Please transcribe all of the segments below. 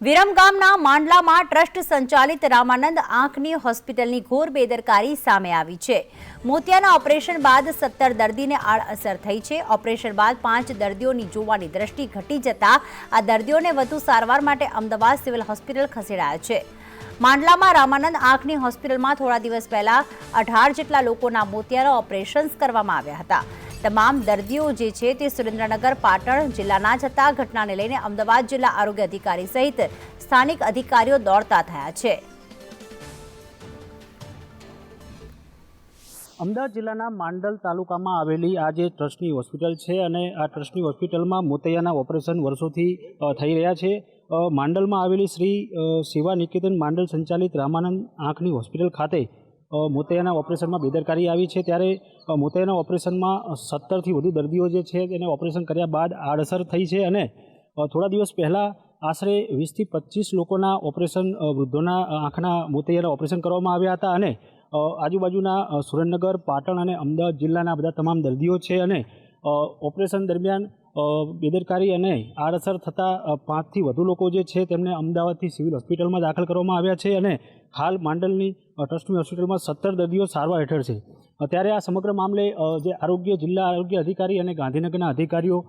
વિરમગામના માંડલામાં trust સંચાલિત રામાનંદ આંખની હોસ્પિટલની ઘોર બેદરકારી સામે આવી છે। મોતિયાના ઓપરેશન બાદ 17 દર્દીને આડઅસર થઈ છે। ઓપરેશન બાદ 5 દર્દીઓની જોવાની દ્રષ્ટિ ઘટી જતા આ દર્દીઓને વધુ સારવાર માટે અમદાવાદ સિવિલ હોસ્પિટલ ખસેડાયા છે। માંડલામાં રામાનંદ આંખની હોસ્પિટલમાં થોડા દિવસ પહેલા 18 જેટલા લોકોના મોતિયાના ઓપરેશન્સ કરવામાં આવ્યા હતા। તમામ દર્દીઓ જે છે તે સુરેન્દ્રનગર પાટણ જિલ્લાના જ હતા। ઘટનાને લઈને અમદાવાદ જિલ્લા આરોગ્ય અધિકારી સહિત સ્થાનિક અધિકારીઓ દોડતા થયા છે। અમદાવાદ જિલ્લાના માંડલ તાલુકામાં આવેલી આ જે ટ્રસ્ટની હોસ્પિટલ છે અને આ ટ્રસ્ટની હોસ્પિટલમાં મોતિયાના ઓપરેશન વર્ષોથી થઈ રહ્યા છે। માંડલમાં આવેલી શ્રી સેવા નિકેતન માંડલ સંચાલિત રામાનંદ આંખની હોસ્પિટલ ખાતે મોતિયાના ઓપરેશનમાં બેદરકારી આવી છે। ત્યારે મોતિયાના ઓપરેશનમાં 17થી વધુ દર્દીઓ જે છે તેને ઓપરેશન કર્યા બાદ આડઅસર થઈ છે અને થોડા દિવસ પહેલાં આશરે 20થી 25 લોકોના ઓપરેશન વૃદ્ધોના આંખના મોતિયાના ઓપરેશન કરવામાં આવ્યા હતા અને આજુબાજુના સુરેન્દ્રનગર પાટણ અને અમદાવાદ જિલ્લાના બધા તમામ દર્દીઓ છે અને ઓપરેશન દરમિયાન બેદરકારી અને આડઅસર થતાં 5થી વધુ લોકો જે છે તેમને અમદાવાદથી સિવિલ હોસ્પિટલમાં દાખલ કરવામાં આવ્યા છે અને હાલ માંડલની ટ્રસ્ટની હોસ્પિટલમાં 17 દર્દીઓ સારવાર હેઠળ છે। ત્યારે આ સમગ્ર મામલે જે જિલ્લા આરોગ્ય અધિકારી અને ગાંધીનગરના અધિકારીઓ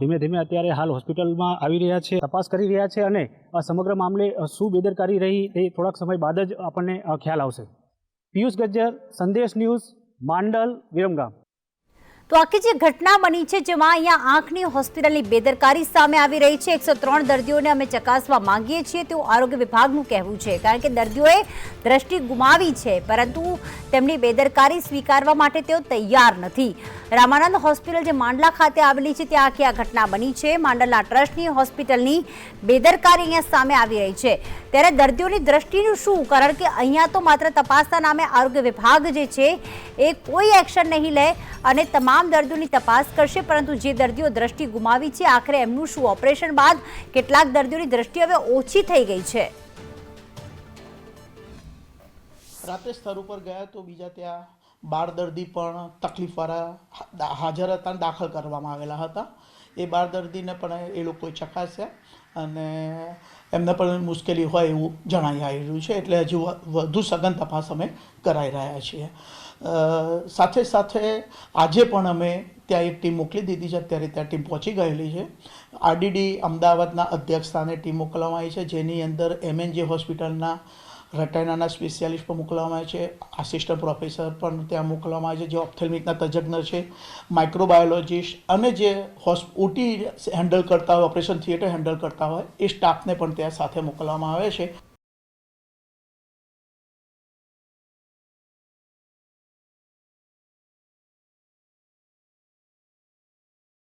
ધીમે ધીમે અત્યારે હાલ હોસ્પિટલમાં આવી રહ્યા છે, તપાસ કરી રહ્યા છે અને સમગ્ર મામલે શું બેદરકારી રહી તે થોડાક સમય બાદ જ આપણને ખ્યાલ આવશે। પિયુષ ગજ્જર, સંદેશ ન્યૂઝ, માંડલ, વિરમગામ। તો આખી જે ઘટના બની છે જેમાં અહીંયા આંખની હોસ્પિટલની બેદરકારી સામે આવી રહી છે। 103 દર્દીઓને અમે ચકાસવા માંગીએ છીએ તેવું આરોગ્ય વિભાગનું કહેવું છે, કારણ કે દર્દીઓએ દ્રષ્ટિ ગુમાવી છે પરંતુ તેમની બેદરકારી સ્વીકારવા માટે તેઓ તૈયાર નથી। રામાનંદ હોસ્પિટલ જે માંડલા ખાતે આવેલી છે ત્યાં આખી આ ઘટના બની છે। માંડલના ટ્રસ્ટની હોસ્પિટલની બેદરકારી અહીંયા સામે આવી રહી છે। ત્યારે દર્દીઓની દ્રષ્ટિનું શું, કારણ કે અહીંયા તો માત્ર તપાસના નામે આરોગ્ય વિભાગ જે છે એ કોઈ એક્શન નહીં લે અને તમામ દર્દીઓની તપાસ કરશે, પરંતુ જે દર્દીઓ દ્રષ્ટિ ગુમાવી છે આખરે એમનું શું? ઓપરેશન બાદ કેટલાક દર્દીઓની દ્રષ્ટિ હવે ઓછી થઈ ગઈ છે। રાતે સ્થળ ઉપર ગયા તો બીજા ત્યાં 12 દર્દી પણ તકલીફવાળા હાજર હતા, દાખલ કરવામાં આવેલા હતા। એ 12 દર્દીને પણ એ લોકોએ ચકાસ્યા અને એમને પણ મુશ્કેલી હોય એવું જણાઈ આવ્યું છે, એટલે હજુ વધુ સઘન તપાસ અમે કરાઈ રહ્યા છીએ। સાથે સાથે આજે પણ અમે ત્યાં એક ટીમ મોકલી દીધી છે, અત્યારે ત્યાં ટીમ પહોંચી ગયેલી છે। આરડીડી અમદાવાદના અધ્યક્ષ સ્થાને ટીમ મોકલવામાં આવી છે, જેની અંદર MNJ હોસ્પિટલના રેટાઇનાના સ્પેશિયાલિસ્ટ પણ મોકલવામાં આવે છે, આસિસ્ટન્ટ પ્રોફેસર પણ ત્યાં મોકલવામાં આવે છે, જે ઓપ્થેલ્મિકના તજજ્ઞ છે, માઇક્રોબાયોલોજીસ્ટ અને જે OT હેન્ડલ કરતા હોય, ઓપરેશન થિયેટર હેન્ડલ કરતા હોય એ સ્ટાફને પણ ત્યાં સાથે મોકલવામાં આવે છે।